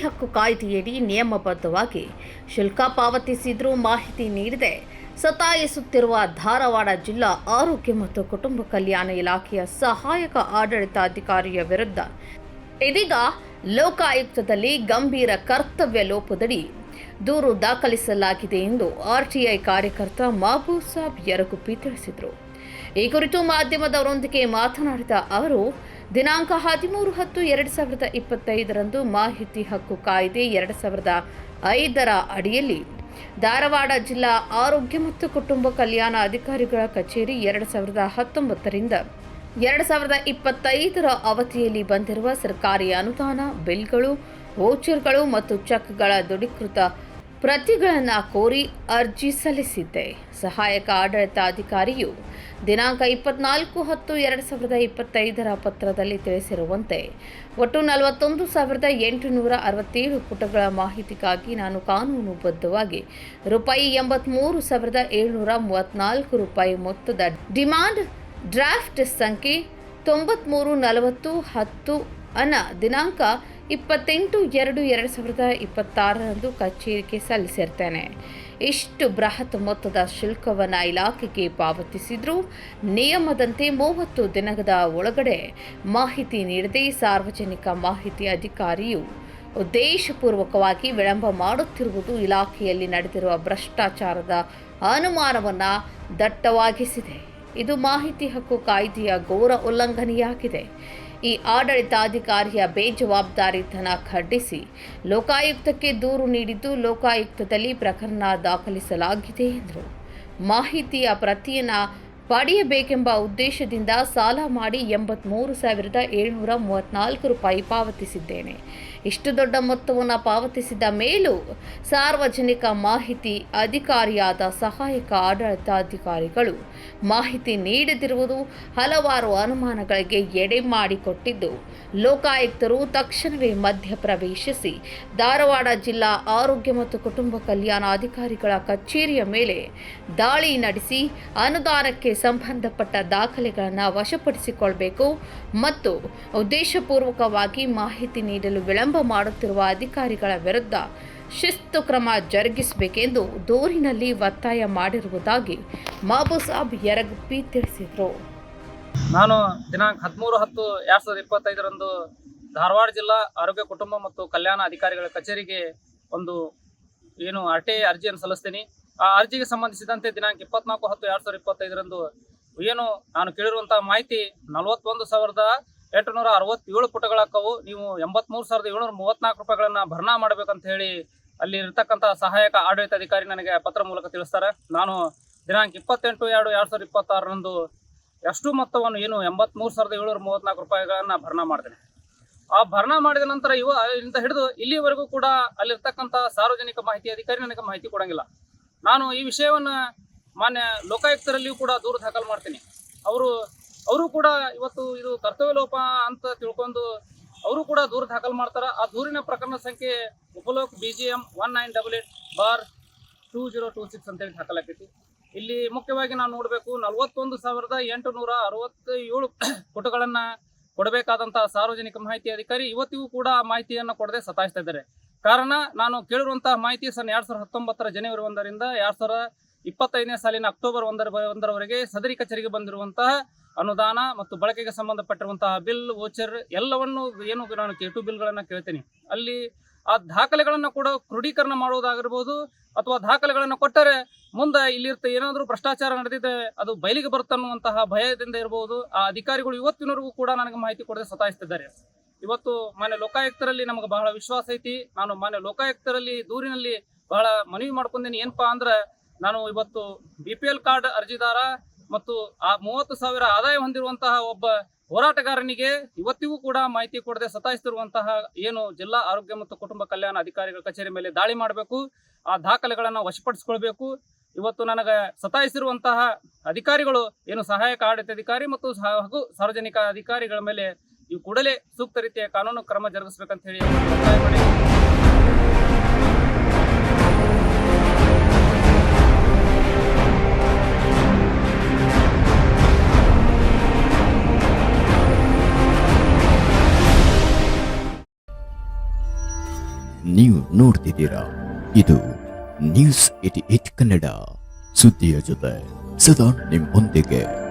ಹಕ್ಕು ಕಾಯ್ದೆಯಡಿ ನಿಯಮಬದ್ಧವಾಗಿ ಶುಲ್ಕ ಪಾವತಿಸಿದರೂ ಮಾಹಿತಿ ನೀಡದೆ ಸತಾಯಿಸುತ್ತಿರುವ ಧಾರವಾಡ ಜಿಲ್ಲಾ ಆರೋಗ್ಯ ಮತ್ತು ಕುಟುಂಬ ಕಲ್ಯಾಣ ಇಲಾಖೆಯ ಸಹಾಯಕ ಆಡಳಿತಾಧಿಕಾರಿಯ ವಿರುದ್ಧ ಇದೀಗ ಲೋಕಾಯುಕ್ತದಲ್ಲಿ ಗಂಭೀರ ಕರ್ತವ್ಯ ಲೋಪದಡಿ ದೂರು ದಾಖಲಿಸಲಾಗಿದೆ ಎಂದು ಆರ್ಟಿಐ ಕಾರ್ಯಕರ್ತ ಮಹಬೂಬ್ ಯರಗುಪ್ಪಿ ತಿಳಿಸಿದರು. ಈ ಕುರಿತು ಮಾಧ್ಯಮದವರೊಂದಿಗೆ ಮಾತನಾಡಿದ ಅವರು, ದಿನಾಂಕ 13/10/2025ರಂದು ಮಾಹಿತಿ ಹಕ್ಕು ಕಾಯ್ದೆ 2005ರ ಅಡಿಯಲ್ಲಿ ಧಾರವಾಡ ಜಿಲ್ಲಾ ಆರೋಗ್ಯ ಮತ್ತು ಕುಟುಂಬ ಕಲ್ಯಾಣ ಅಧಿಕಾರಿಗಳ ಕಚೇರಿ 2019ರಿಂದ 2025ರ ಅವಧಿಯಲ್ಲಿ ಬಂದಿರುವ ಸರ್ಕಾರಿ ಅನುದಾನ, ಬಿಲ್ಗಳು, ವೋಚರ್ಗಳು ಮತ್ತು ಚೆಕ್ಗಳ ದೃಢೀಕೃತ ಪ್ರತಿಗಳನ್ನು ಕೋರಿ ಅರ್ಜಿ ಸಲ್ಲಿಸಿದ್ದೆ. ಸಹಾಯಕ ಆಡಳಿತಾಧಿಕಾರಿಯು ದಿನಾಂಕ 24/10/2025ರ ಪತ್ರದಲ್ಲಿ ತಿಳಿಸಿರುವಂತೆ ಒಟ್ಟು 41,867 ಪುಟಗಳ ಮಾಹಿತಿಗಾಗಿ ನಾನು ಕಾನೂನುಬದ್ಧವಾಗಿ ₹83,734 ಮೊತ್ತದ ಡಿಮಾಂಡ್ ಡ್ರಾಫ್ಟ್ ಸಂಖ್ಯೆ 934010 ಅನ್ನು ದಿನಾಂಕ 28/2/2026ರಂದು ಕಚೇರಿಗೆ ಸಲ್ಲಿಸಿರ್ತೇನೆ. ಇಷ್ಟು ಬೃಹತ್ ಮೊತ್ತದ ಶುಲ್ಕವನ್ನು ಇಲಾಖೆಗೆ ಪಾವತಿಸಿದರೂ ನಿಯಮದಂತೆ 30 ದಿನದ ಒಳಗಡೆ ಮಾಹಿತಿ ನೀಡದೆ ಸಾರ್ವಜನಿಕ ಮಾಹಿತಿ ಅಧಿಕಾರಿಯು ಉದ್ದೇಶಪೂರ್ವಕವಾಗಿ ವಿಳಂಬ ಮಾಡುತ್ತಿರುವುದು ಇಲಾಖೆಯಲ್ಲಿ ನಡೆದಿರುವ ಭ್ರಷ್ಟಾಚಾರದ ಅನುಮಾನವನ್ನು ದಟ್ಟವಾಗಿಸಿದೆ. ಇದು ಮಾಹಿತಿ ಹಕ್ಕು ಕಾಯ್ದೆಯ ಘೋರ ಉಲ್ಲಂಘನೆಯಾಗಿದೆ. ಈ ಆಡಳಿತಾಧಿಕಾರಿಯ ಬೇಜವಾಬ್ದಾರಿತನ ಖಂಡಿಸಿ ಲೋಕಾಯುಕ್ತಕ್ಕೆ ದೂರು ನೀಡಿದ್ದು, ಲೋಕಾಯುಕ್ತದಲ್ಲಿ ಪ್ರಕರಣ ದಾಖಲಿಸಲಾಗಿದೆ ಎಂದರು. ಮಾಹಿತಿಯ ಪ್ರತಿಯನ್ನು ಪಡೆಯಬೇಕೆಂಬ ಉದ್ದೇಶದಿಂದ ಸಾಲ ಮಾಡಿ ₹83,734 ಪಾವತಿಸಿದ್ದೇನೆ. ಇಷ್ಟು ದೊಡ್ಡ ಮೊತ್ತವನ್ನು ಪಾವತಿಸಿದ ಮೇಲೂ ಸಾರ್ವಜನಿಕ ಮಾಹಿತಿ ಅಧಿಕಾರಿಯಾದ ಸಹಾಯಕ ಆಡಳಿತಾಧಿಕಾರಿಗಳು ಮಾಹಿತಿ ನೀಡದಿರುವುದು ಹಲವಾರು ಅನುಮಾನಗಳಿಗೆ ಎಡೆ ಮಾಡಿಕೊಟ್ಟಿದ್ದು, ಲೋಕಾಯುಕ್ತರು ತಕ್ಷಣವೇ ಮಧ್ಯಪ್ರವೇಶಿಸಿ ಧಾರವಾಡ ಜಿಲ್ಲಾ ಆರೋಗ್ಯ ಮತ್ತು ಕುಟುಂಬ ಕಲ್ಯಾಣ ಅಧಿಕಾರಿಗಳ ಕಚೇರಿಯ ಮೇಲೆ ದಾಳಿ ನಡೆಸಿ ಅನುದಾನಕ್ಕೆ ಸಂಬಂಧಪಟ್ಟ ದಾಖಲೆಗಳನ್ನು ವಶಪಡಿಸಿಕೊಳ್ಳಬೇಕು ಮತ್ತು ಉದ್ದೇಶಪೂರ್ವಕವಾಗಿ ಮಾಹಿತಿ ನೀಡಲು ವಿಳಂಬ ಮಾಡುತ್ತಿರುವ ಅಧಿಕಾರಿಗಳ ವಿರುದ್ಧ ಶಿಸ್ತು ಕ್ರಮ ಜರುಗಿಸಬೇಕೆಂದು ದೂರಿನಲ್ಲಿ ಒತ್ತಾಯ ಮಾಡಿರುವುದಾಗಿ ಮಹಬೂಬ್ ಯರಗುಪ್ಪಿ ತಿಳಿಸಿದರು. ನಾನು ದಿನಾಂಕ 13/10/2025ರಂದು ಧಾರವಾಡ ಜಿಲ್ಲಾ ಆರೋಗ್ಯ ಕುಟುಂಬ ಮತ್ತು ಕಲ್ಯಾಣ ಅಧಿಕಾರಿಗಳ ಕಚೇರಿಗೆ ಒಂದು RTI ಅರ್ಜಿಯನ್ನು ಸಲ್ಲಿಸ್ತೀನಿ. ಆ ಅರ್ಜಿಗೆ ಸಂಬಂಧಿಸಿದಂತೆ ದಿನಾಂಕ 24/10/2025ರಂದು ನಾನು ಕೇಳಿರುವಂತಹ ಮಾಹಿತಿ 41,867 ಪುಟಗಳಾಕವು. ನೀವು ₹83,734 ಭರ್ನಾ ಮಾಡಬೇಕಂತ ಹೇಳಿ ಅಲ್ಲಿ ಇರತಕ್ಕಂಥ ಸಹಾಯಕ ಆಡಳಿತಾಧಿಕಾರಿ ನನಗೆ ಪತ್ರ ಮೂಲಕ ತಿಳಿಸ್ತಾರೆ. ನಾನು ದಿನಾಂಕ 28/2/2026ರಂದು ಎಷ್ಟು ಮೊತ್ತವನ್ನು ₹83,734 ಭರ್ನಾ ಮಾಡಿದ್ದೇನೆ. ಆ ಭರ್ನಾ ಮಾಡಿದ ನಂತರ ಇಂದ ಹಿಡಿದು ಇಲ್ಲಿವರೆಗೂ ಕೂಡ ಅಲ್ಲಿರ್ತಕ್ಕಂಥ ಸಾರ್ವಜನಿಕ ಮಾಹಿತಿ ಅಧಿಕಾರಿ ನನಗೆ ಮಾಹಿತಿ ಕೊಡಂಗಿಲ್ಲ. ನಾನು ಈ ವಿಷಯವನ್ನು ಮಾನ್ಯ ಲೋಕಾಯುಕ್ತರಲ್ಲಿಯೂ ಕೂಡ ದೂರು ದಾಖಲು ಮಾಡ್ತೀನಿ. ಅವರು ಕೂಡ ಇವತ್ತು ಇದು ಕರ್ತವ್ಯ ಲೋಪ ಅಂತ ತಿಳ್ಕೊಂಡು ಅವರು ಕೂಡ ದೂರು ದಾಖಲು ಮಾಡ್ತಾರೆ. ಆ ದೂರಿನ ಪ್ರಕರಣ ಸಂಖ್ಯೆ ಉಪಲೋಕ್ BGM 1988/2026 ಅಂತೇಳಿ ದಾಖಲಾಕೈತಿ. ಇಲ್ಲಿ ಮುಖ್ಯವಾಗಿ ನಾವು ನೋಡಬೇಕು, 41,867 ಪುಟಗಳನ್ನು ಕೊಡಬೇಕಾದಂತಹ ಸಾರ್ವಜನಿಕ ಮಾಹಿತಿ ಅಧಿಕಾರಿ ಇವತ್ತಿಗೂ ಕೂಡ ಮಾಹಿತಿಯನ್ನು ಕೊಡದೆ ಸತಾಯಿಸ್ತಾ ಇದ್ದಾರೆ. ಕಾರಣ, ನಾನು ಕೇಳಿರುವಂತಹ ಮಾಹಿತಿ 2019ರ ಜನವರಿ 1ರಿಂದ 2025ನೇ ಸಾಲಿನ ಅಕ್ಟೋಬರ್ 1ರವರೆಗೆ ಸದರಿ ಕಚೇರಿಗೆ ಬಂದಿರುವಂತಹ ಅನುದಾನ ಮತ್ತು ಬಳಕೆಗೆ ಸಂಬಂಧಪಟ್ಟಿರುವಂತಹ ಬಿಲ್, ವೋಚರ್ ಎಲ್ಲವನ್ನು ನಾನು K2 ಬಿಲ್ಗಳನ್ನು ಕೇಳ್ತೀನಿ. ಅಲ್ಲಿ ಆ ದಾಖಲೆಗಳನ್ನು ಕೂಡ ಕ್ರೋಢೀಕರಣ ಮಾಡುವುದಾಗಿರ್ಬೋದು ಅಥವಾ ದಾಖಲೆಗಳನ್ನು ಕೊಟ್ಟರೆ ಮುಂದೆ ಇಲ್ಲಿರ್ತ ಏನಾದರೂ ಭ್ರಷ್ಟಾಚಾರ ನಡೆದಿದೆ ಅದು ಬಯಲಿಗೆ ಬರುತ್ತನ್ನುವಂತಹ ಭಯದಿಂದ ಇರಬಹುದು. ಆ ಅಧಿಕಾರಿಗಳು ಇವತ್ತಿನವರೆಗೂ ಕೂಡ ನನಗೆ ಮಾಹಿತಿ ಕೊಡದೆ ಸತಾಯಿಸ್ತಿದ್ದಾರೆ. ಇವತ್ತು ಮಾನ್ಯ ಲೋಕಾಯುಕ್ತರಲ್ಲಿ ನಮಗೆ ಬಹಳ ವಿಶ್ವಾಸ ಐತಿ. ನಾನು ಮಾನ್ಯ ಲೋಕಾಯುಕ್ತರಲ್ಲಿ ದೂರಿನಲ್ಲಿ ಬಹಳ ಮನವಿ ಮಾಡ್ಕೊಂಡೇನೆ. ಏನಪ್ಪಾ ಅಂದ್ರೆ, ನಾನು ಇವತ್ತು BPL ಕಾರ್ಡ್ ಅರ್ಜಿದಾರ ಮತ್ತು ಆ 30,000 ಆದಾಯ ಹೊಂದಿರುವಂತಹ ಒಬ್ಬ ಹೋರಾಟಗಾರನಿಗೆ ಇವತ್ತಿಗೂ ಕೂಡ ಮಾಹಿತಿ ಕೊಡದೆ ಸತಾಯಿಸ್ತಿರುವಂತಹ ಜಿಲ್ಲಾ ಆರೋಗ್ಯ ಮತ್ತು ಕುಟುಂಬ ಕಲ್ಯಾಣ ಅಧಿಕಾರಿಗಳ ಕಚೇರಿ ಮೇಲೆ ದಾಳಿ ಮಾಡಬೇಕು, ಆ ದಾಖಲೆಗಳನ್ನು ವಶಪಡಿಸಿಕೊಳ್ಬೇಕು. ಇವತ್ತು ನನಗೆ ಸತಾಯಿಸಿರುವಂತಹ ಅಧಿಕಾರಿಗಳು ಸಹಾಯಕ ಆಡಳಿತಾಧಿಕಾರಿ ಮತ್ತು ಹಾಗೂ ಸಾರ್ವಜನಿಕ ಅಧಿಕಾರಿಗಳ ಮೇಲೆ ಇವು ಕೂಡಲೇ ಸೂಕ್ತ ರೀತಿಯ ಕಾನೂನು ಕ್ರಮ ಜರುಗಿಸಬೇಕಂತ ಹೇಳಿ ಒತ್ತಾಯ ಮಾಡಿ ನೀವು ನೋಡ್ತಿದ್ದೀರಾ, ಇದು ನ್ಯೂಸ್ 88 ಕನ್ನಡ, ಸುದ್ದಿಯ ಜೊತೆ ಸದಾ ನಿಮ್ಮೊಂದಿಗೆ.